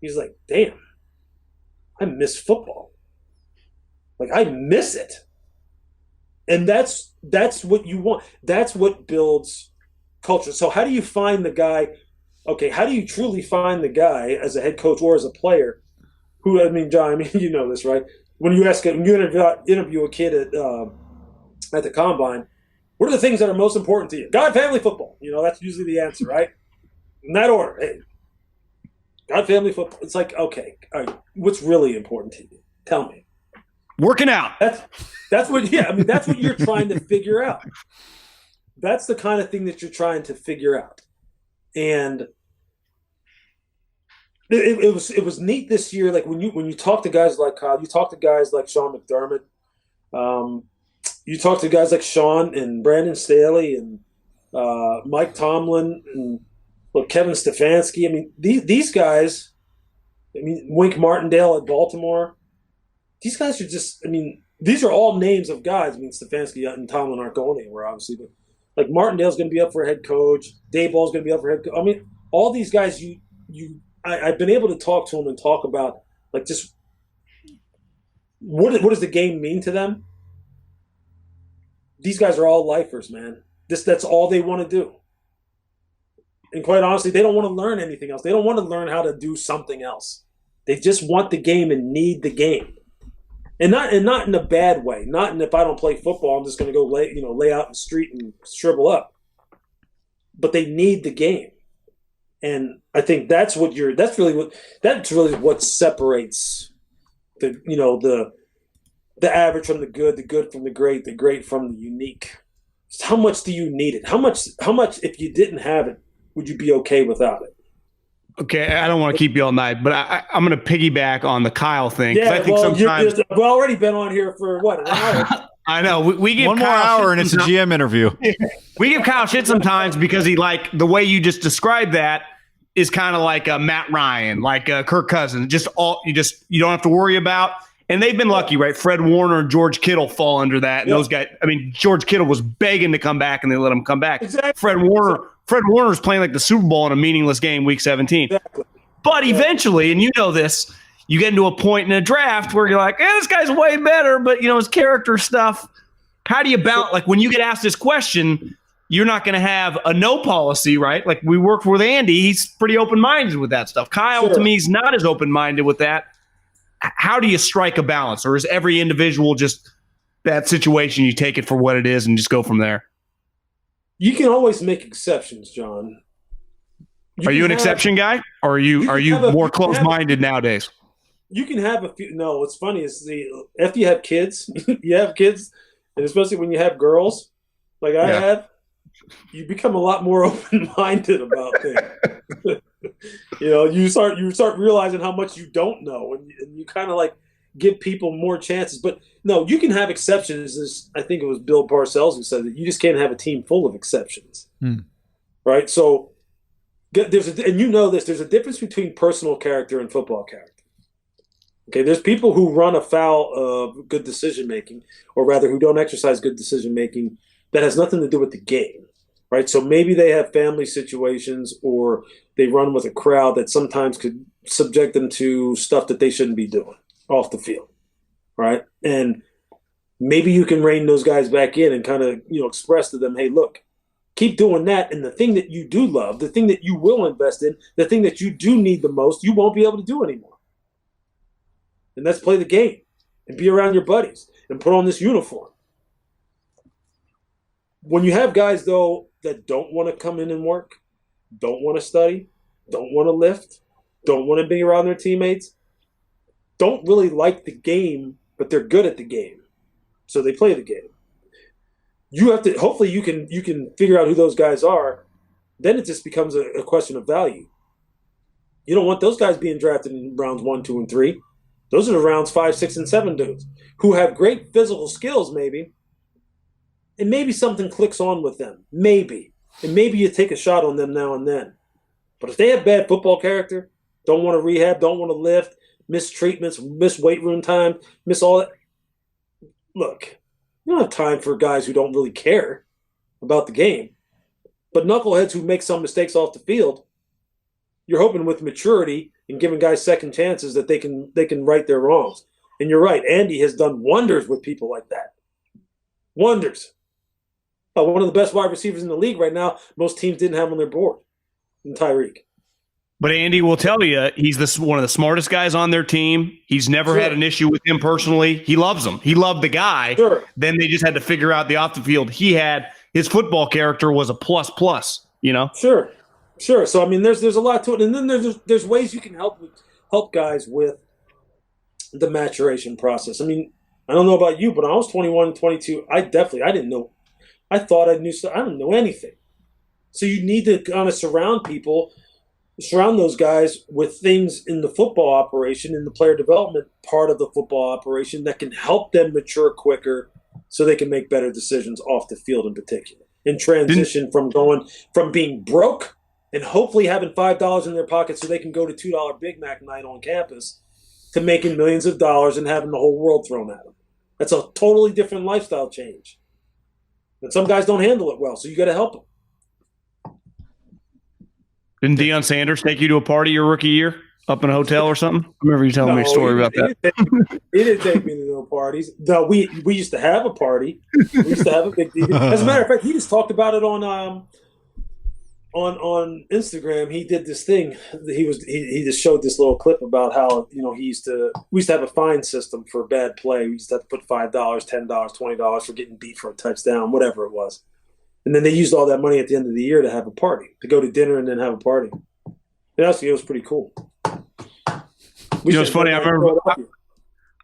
He's like, damn, I miss football. Like, I miss it. And that's what you want. That's what builds culture. So how do you find the guy? Okay, how do you truly find the guy as a head coach or as a player? Who, I mean, John, I mean, you know this, right? When you interview a kid at the combine, what are the things that are most important to you? God, family, football. You know, that's usually the answer, right? In that order. Hey, God, family, football. It's like, okay, all right, what's really important to you? Tell me. Working out. That's what. Yeah, I mean, that's what you're trying to figure out. That's the kind of thing that you're trying to figure out, and it was neat this year. Like when you talk to guys like Kyle, you talk to guys like Sean McDermott, you talk to guys like Sean and Brandon Staley and Mike Tomlin and Kevin Stefanski. I mean, these guys. I mean, Wink Martindale at Baltimore. These guys are just. I mean, these are all names of guys. I mean, Stefanski and Tomlin aren't going anywhere, obviously, but like Martindale's going to be up for head coach. Dayball's going to be up for head coach. I mean, all these guys. I've been able to talk to them and talk about like just what does the game mean to them. These guys are all lifers, man. That's all they want to do. And quite honestly, they don't want to learn anything else. They don't want to learn how to do something else. They just want the game and need the game. And not in a bad way. Not in if I don't play football, I'm just going to go lay out in the street and shrivel up. But they need the game. And I think that's really what separates the average from the good from the great from the unique. Just how much do you need it? How much if you didn't have it, would you be okay without it? Okay, I don't want to keep you all night, but I'm going to piggyback on the Kyle thing. Yeah, I think sometimes we've already been on here for what, an hour? I know. We give one more Kyle hour and it's a GM interview. We give Kyle shit sometimes because he like the way you just described that is kind of like a Matt Ryan, like a Kirk Cousins. You don't have to worry about. And they've been lucky, right? Fred Warner and George Kittle fall under that. And those guys, I mean, George Kittle was begging to come back and they let him come back. Exactly. Fred Warner's playing like the Super Bowl in a meaningless game, week 17. Exactly. But eventually, and you know this, you get into a point in a draft where you're like, this guy's way better, but his character stuff. How do you balance? Like when you get asked this question, you're not going to have a no policy, right? Like we worked with Andy. He's pretty open-minded with that stuff. Kyle, to me, is not as open-minded with that. How do you strike a balance? Or is every individual just that situation, you take it for what it is and just go from there? You can always make exceptions, John. Are you an exception guy? Or are you more close-minded nowadays? You can have a few. No, what's funny is after you have kids, and especially when you have girls, like I have, you become a lot more open-minded about things. You start realizing how much you don't know, and you kind of like give people more chances. But no, you can have exceptions. I think it was Bill Parcells who said that you just can't have a team full of exceptions, right? So there's a difference between personal character and football character. Okay, there's people who run afoul of good decision making, or rather, who don't exercise good decision making that has nothing to do with the game. Right, so maybe they have family situations or they run with a crowd that sometimes could subject them to stuff that they shouldn't be doing off the field, right? And maybe you can rein those guys back in and kind of, express to them, hey, look, keep doing that. And the thing that you do love, the thing that you will invest in, the thing that you do need the most, you won't be able to do anymore. And that's play the game and be around your buddies and put on this uniform. When you have guys, though, that don't want to come in and work, don't want to study, don't want to lift, don't want to be around their teammates, don't really like the game, but they're good at the game, so they play the game. You have to. Hopefully, you can figure out who those guys are. Then it just becomes a question of value. You don't want those guys being drafted in rounds 1, 2, and 3. Those are the rounds 5, 6, and 7 dudes who have great physical skills, maybe. And maybe something clicks on with them. Maybe. And maybe you take a shot on them now and then. But if they have bad football character, don't want to rehab, don't want to lift, miss treatments, miss weight room time, miss all that. Look, you don't have time for guys who don't really care about the game. But knuckleheads who make some mistakes off the field, You're hoping with maturity and giving guys second chances that they can right their wrongs. And you're right, Andy has done wonders with people like that. Wonders. One of the best wide receivers in the league right now, most teams didn't have on their board, in Tyreek. But Andy will tell you he's one of the smartest guys on their team. He's never had an issue with him personally. He loves him. He loved the guy. Sure. Then they just had to figure out the off the field. His football character was a plus, you know? Sure. So, I mean, there's a lot to it. And then there's ways you can help guys with the maturation process. I mean, I don't know about you, but when I was 21 and 22, I didn't know. I thought I knew stuff. I didn't know anything. So you need to kind of surround those guys with things in the football operation, in the player development part of the football operation that can help them mature quicker so they can make better decisions off the field in particular. And transition from being broke and hopefully having $5 in their pocket so they can go to $2 Big Mac night on campus to making millions of dollars and having the whole world thrown at them. That's a totally different lifestyle change. And some guys don't handle it well, so you got to help them. Didn't Deion Sanders take you to a party your rookie year up in a hotel or something? I remember you telling me a story about that. He didn't take me to no parties. No, we used to have a party. We used to have a big deal. As a matter of fact, he just talked about it on Instagram. He did this thing. He just showed this little clip about how we used to have a fine system for bad play. We used to have to put $5, $10, $20 for getting beat for a touchdown, whatever it was. And then they used all that money at the end of the year to have a party, to go to dinner and then have a party. And it was pretty cool. It's funny. I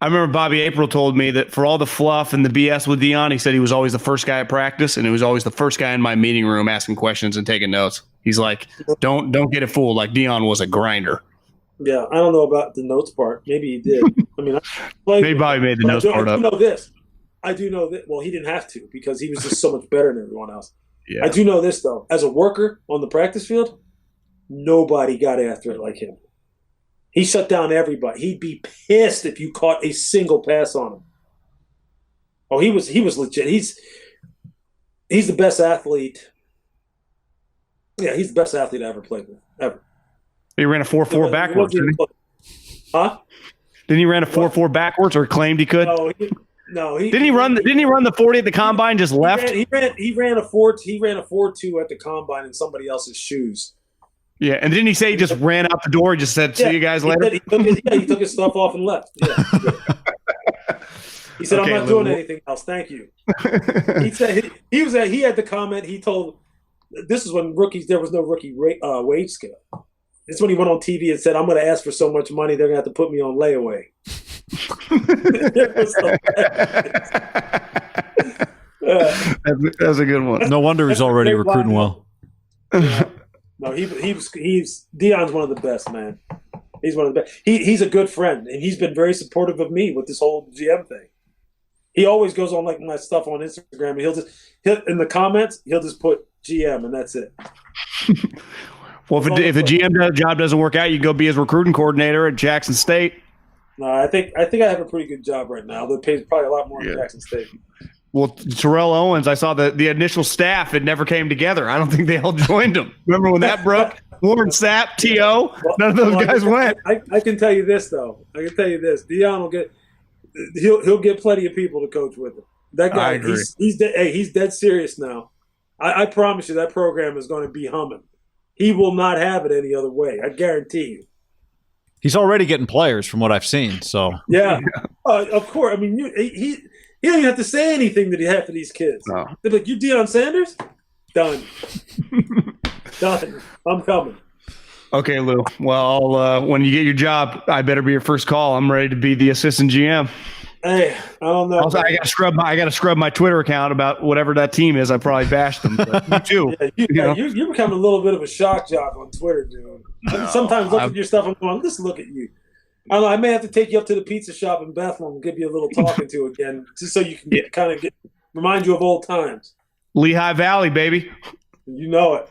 remember Bobby April told me that for all the fluff and the BS with Deion, he said he was always the first guy at practice, and he was always the first guy in my meeting room asking questions and taking notes. He's like, don't get it fooled. Like Deion was a grinder. Yeah, I don't know about the notes part. Maybe he did. I mean, maybe Bobby made the notes part up. I do know that. Well, he didn't have to because he was just so much better than everyone else. Yeah. I do know this, though. As a worker on the practice field, nobody got after it like him. He shut down everybody. He'd be pissed if you caught a single pass on him. Oh, he was legit. He's the best athlete. Yeah, he's the best athlete I ever played with, ever. He ran a 4.4 backwards, didn't he? Huh? Didn't he ran a 4.4 backwards, or claimed he could? No, didn't he run the 40 at the combine? Just left. He ran a 4.2 at the combine in somebody else's shoes. Yeah, and didn't he say he just ran out the door and just said, "See you guys later"? He took his stuff off and left. Yeah. He said, "I'm not doing anything else. Thank you." He said he had the comment. He told, this is when there was no rookie wage scale. This is when he went on TV and said, "I'm going to ask for so much money, they're going to have to put me on layaway." That's a good one. No wonder he's already recruiting well. No, he's Deion's one of the best, man. He's one of the best. He's a good friend, and he's been very supportive of me with this whole GM thing. He always goes on like my stuff on Instagram, and he'll in the comments he'll just put GM, and that's it. Well, if the GM job doesn't work out, you go be his recruiting coordinator at Jackson State. No, I think I have a pretty good job right now. That pays probably a lot more than Jackson State. Well, Terrell Owens, I saw the initial staff, it never came together. I don't think they all joined him. Remember when that broke? Warren Sapp, T.O., none of those guys went. I can tell you this, though. Deion he'll get plenty of people to coach with him. That guy, I agree. He's dead serious now. I promise you that program is going to be humming. He will not have it any other way. I guarantee you. He's already getting players from what I've seen. So yeah, of course. I mean, he don't even have to say anything that he had for these kids. No. They're like, "You Deion Sanders? Done. Done. I'm coming." Okay, Lou. Well, when you get your job, I better be your first call. I'm ready to be the assistant GM. Hey, I don't know. Also, I got to scrub my Twitter account about whatever that team is. I probably bashed them. But you too. You're becoming a little bit of a shock jock on Twitter, dude. Sometimes look at your stuff and going, "Let's look at you." I don't know. I may have to take you up to the pizza shop in Bethlehem and give you a little talking to again, just so you can remind you of old times. Lehigh Valley, baby. You know it.